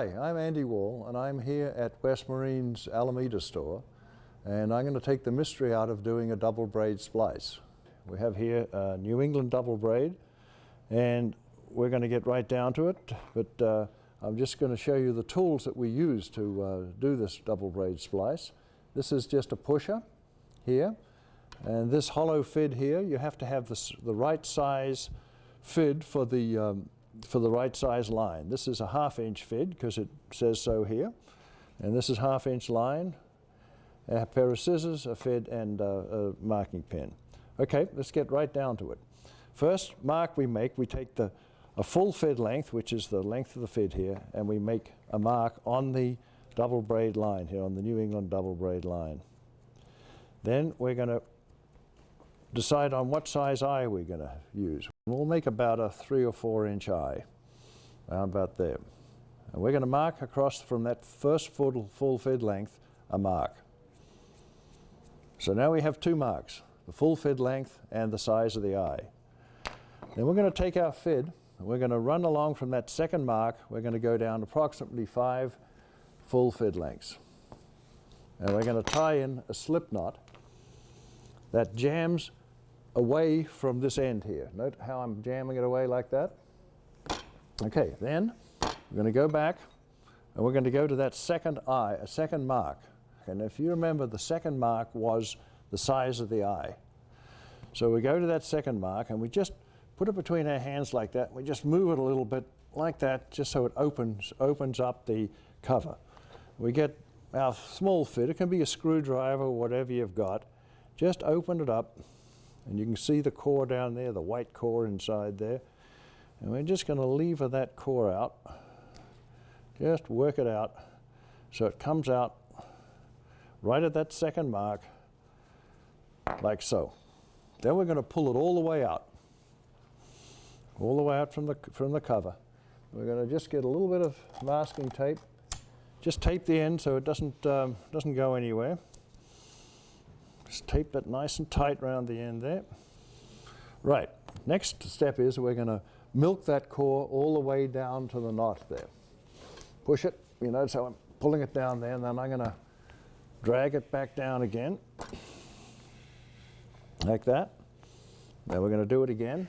Hi, I'm Andy Wall, and I'm here at West Marine's Alameda store, and I'm going to take the mystery out of doing a double braid splice. We have here a New England double braid, and we're going to get right down to it, but I'm just going to show you the tools that we use to do this double braid splice. This is just a pusher here, and this hollow fid here, you have to have the right size fid for the right size line. This is a 1/2 inch fid because it says so here, and this is 1/2 inch line, a pair of scissors, a fid, and a marking pen. Okay, let's get right down to it. First mark we take a full fid length, which is the length of the fid here, and we make a mark on the double braid line here, on the New England double braid line. Then we're going to decide on what size eye we're going to use. We'll make about a 3 or 4 inch eye, around about there. And we're going to mark across from that first full fid length a mark. So now we have 2 marks, the full fid length and the size of the eye. Then we're going to take our fid and we're going to run along from that second mark. We're going to go down approximately 5 full fid lengths. And we're going to tie in a slip knot that jams away from this end here. Note how I'm jamming it away like that? Okay, then we're going to go back and we're going to go to that second eye, a second mark. And if you remember, the second mark was the size of the eye. So we go to that second mark and we just put it between our hands like that. We just move it a little bit like that, just so it opens up the cover. We get our small fid. It can be a screwdriver or whatever you've got. Just open it up, and you can see the core down there, the white core inside there. And we're just going to lever that core out. Just work it out so it comes out right at that second mark, like so. Then we're going to pull it all the way out from the cover. We're going to just get a little bit of masking tape. Just tape the end so it doesn't go anywhere. Just tape that nice and tight around the end there. Right, next step is we're going to milk that core all the way down to the knot there. Push it, you know, so I'm pulling it down there, and then I'm going to drag it back down again, like that. Then we're going to do it again.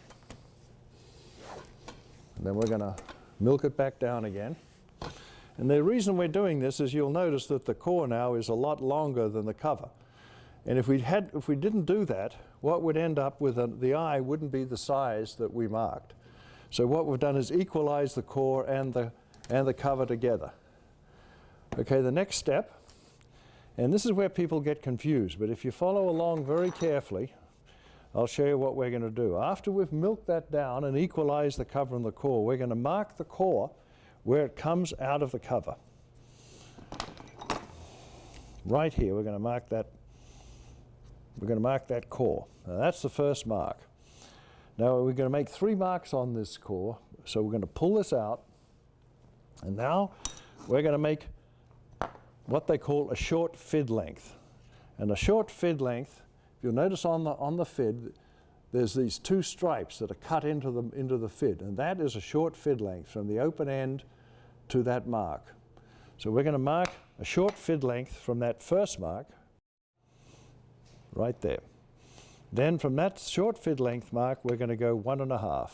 And then we're going to milk it back down again. And the reason we're doing this is you'll notice that the core now is a lot longer than the cover. And if we didn't do that, what would end up with the eye wouldn't be the size that we marked. So what we've done is equalize the core and the cover together. Okay, the next step, and this is where people get confused, but if you follow along very carefully, I'll show you what we're going to do. After we've milked that down and equalized the cover and the core, we're going to mark the core where it comes out of the cover. Right here, we're going to mark that. We're going to mark that core. Now that's the first mark. Now we're going to make 3 marks on this core. So we're going to pull this out. And now we're going to make what they call a short fid length. And a short fid length, if you'll notice on the fid, there's these 2 stripes that are cut into the fid. And that is a short fid length from the open end to that mark. So we're going to mark a short fid length from that first mark, right there. Then from that short fid length mark, we're going to go 1 1/2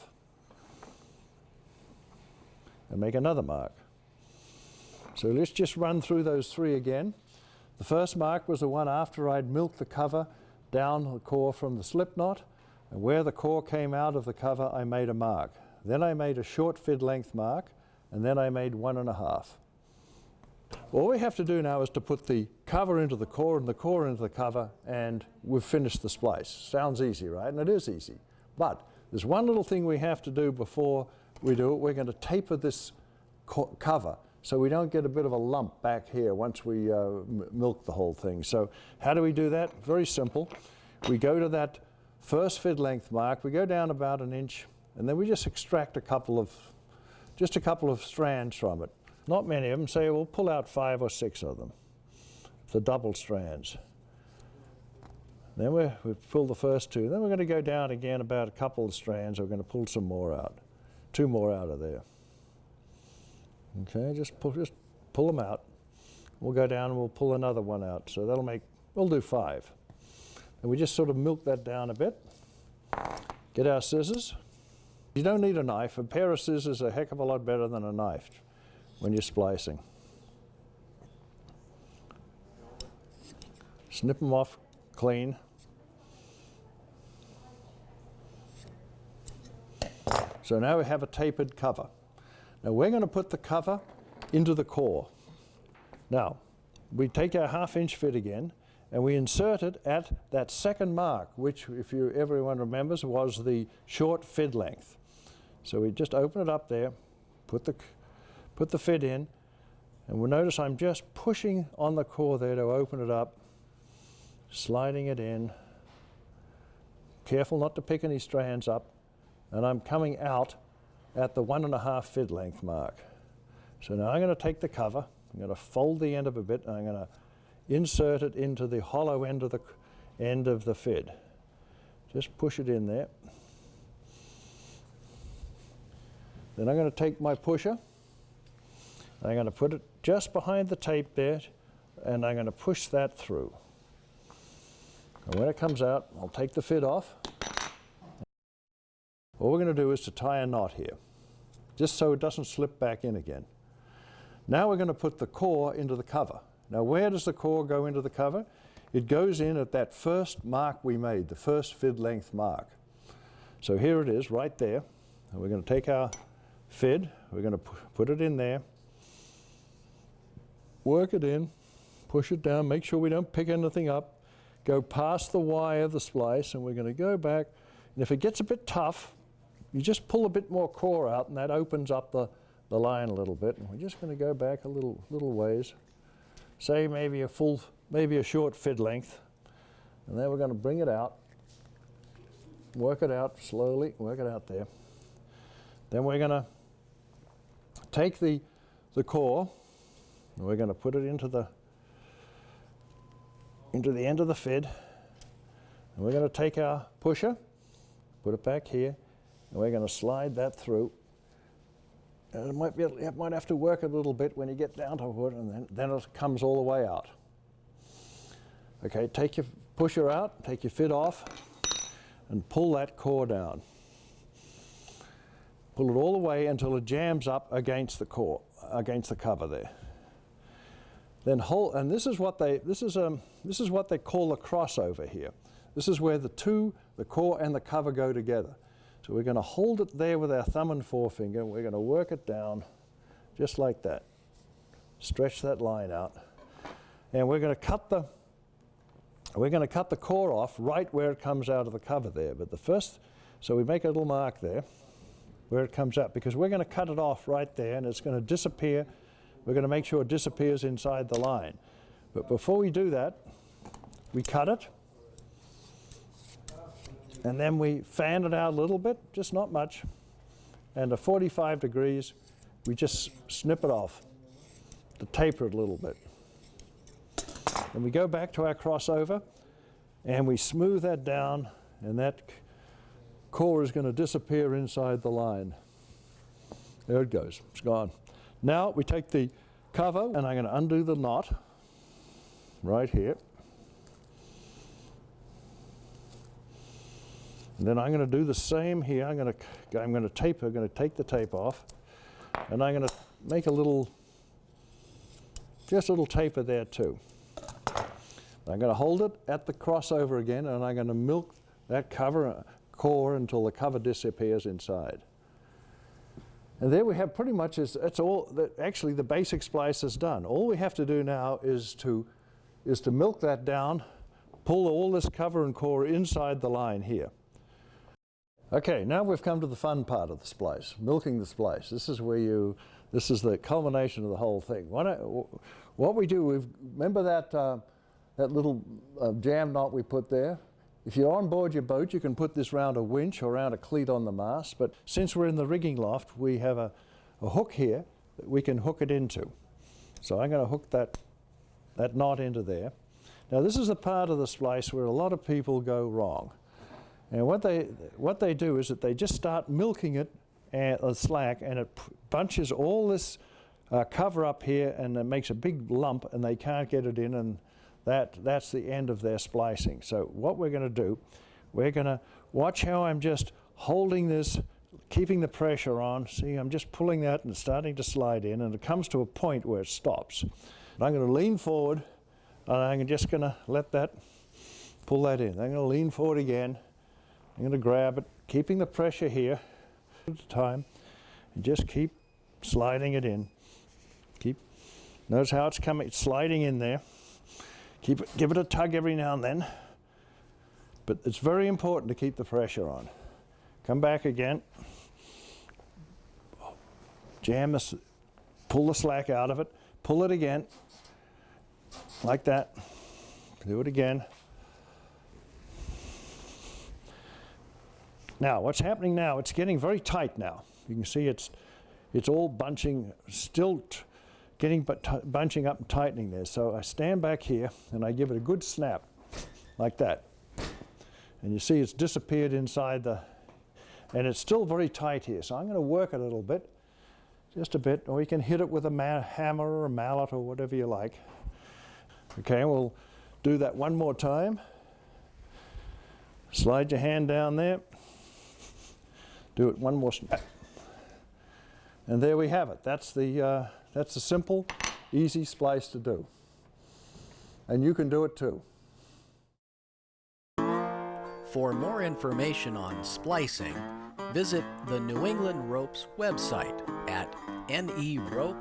and make another mark. So let's just run through those 3 again. The first mark was the one after I'd milked the cover down the core from the slip knot, and where the core came out of the cover, I made a mark. Then I made a short fid length mark, and then I made 1 1/2. All we have to do now is to put the cover into the core and the core into the cover, and we've finished the splice. Sounds easy, right? And it is easy. But there's one little thing we have to do before we do it. We're going to taper this cover so we don't get a bit of a lump back here once we milk the whole thing. So how do we do that? Very simple. We go to that first fid length mark, we go down about 1 inch, and then we just extract just a couple of strands from it. Not many of them, say we'll pull out 5 or 6 of them, the double strands. Then we pull the first 2. Then we're going to go down again about a couple of strands. We're going to pull some more out, 2 more out of there. Okay, just pull them out. We'll go down and we'll pull another one out. So that'll make, we'll do 5. And we just sort of milk that down a bit. Get our scissors. You don't need a knife. A pair of scissors is a heck of a lot better than a knife when you're splicing. Snip them off clean. So now we have a tapered cover. Now we're going to put the cover into the core. Now, we take our 1/2 inch fit again and we insert it at that second mark, which, if everyone remembers, was the short fid length. So we just open it up there, put the fid in, and we'll notice I'm just pushing on the core there to open it up, sliding it in. Careful not to pick any strands up, and I'm coming out at the 1.5 fid length mark. So now I'm going to take the cover, I'm going to fold the end of it a bit, and I'm going to insert it into the hollow end of the fid. Just push it in there. Then I'm going to take my pusher, I'm going to put it just behind the tape there, and I'm going to push that through. And when it comes out, I'll take the fid off. What we're going to do is to tie a knot here, just so it doesn't slip back in again. Now we're going to put the core into the cover. Now where does the core go into the cover? It goes in at that first mark we made, the first fid length mark. So here it is, right there. And we're going to take our fid, we're going to put it in there, work it in, push it down, make sure we don't pick anything up, go past the Y of the splice, and we're going to go back. And if it gets a bit tough, you just pull a bit more core out, and that opens up the line a little bit. And we're just going to go back a little ways, say maybe a short fid length, and then we're going to bring it out, work it out slowly, work it out there. Then we're going to take the core, and we're going to put it into the end of the fid, and we're going to take our pusher, put it back here, and we're going to slide that through. And it might have to work a little bit when you get down to it, and then it comes all the way out. Okay, take your pusher out, take your fid off, and pull that core down. Pull it all the way until it jams up against the core, against the cover there. Then hold, and this is what they call a crossover here. This is where the core and the cover go together. So we're going to hold it there with our thumb and forefinger, and we're going to work it down just like that. Stretch that line out. And we're going to cut the core off right where it comes out of the cover there. But so we make a little mark there where it comes out, because we're going to cut it off right there, and it's going to disappear. We're going to make sure it disappears inside the line. But before we do that, we cut it, and then we fan it out a little bit, just not much, and at 45 degrees, we just snip it off to taper it a little bit. And we go back to our crossover, and we smooth that down, and that core is going to disappear inside the line. There it goes, it's gone. Now we take the cover, and I'm going to undo the knot right here. And then I'm going to do the same here. I'm going to take the tape off, and I'm going to make just a little taper there too. I'm going to hold it at the crossover again, and I'm going to milk that core until the cover disappears inside. And there we have pretty much, actually the basic splice is done. All we have to do now is to milk that down, pull all this cover and core inside the line here. Okay, now we've come to the fun part of the splice, milking the splice. This is the culmination of the whole thing. What we do, remember that little jam knot we put there? If you're on board your boat, you can put this round a winch or around a cleat on the mast, but since we're in the rigging loft, we have a hook here that we can hook it into. So I'm going to hook that knot into there. Now this is the part of the splice where a lot of people go wrong. And what they do is that they just start milking it slack, and it bunches all this cover up here, and it makes a big lump, and they can't get it in, and that's the end of their splicing. So what we're going to do, we're going to watch how I'm just holding this, keeping the pressure on. See, I'm just pulling that and starting to slide in, and it comes to a point where it stops. And I'm going to lean forward, and I'm just going to let that, pull that in. I'm going to lean forward again. I'm going to grab it, keeping the pressure here at a time, and just keep sliding it in. Notice how it's coming, it's sliding in there. Give it a tug every now and then. But it's very important to keep the pressure on. Come back again. Jam this, pull the slack out of it. Pull it again, like that. Do it again. Now, what's happening now, it's getting very tight now. You can see it's all bunching, still bunching up and tightening there. So I stand back here and I give it a good snap, like that. And you see it's disappeared inside and it's still very tight here. So I'm going to work it a little bit, just a bit, or you can hit it with a hammer or a mallet or whatever you like. Okay, we'll do that one more time. Slide your hand down there. Do it one more snap. And there we have it. That's the simple, easy splice to do. And you can do it too. For more information on splicing, visit the New England Ropes website at neropes.com.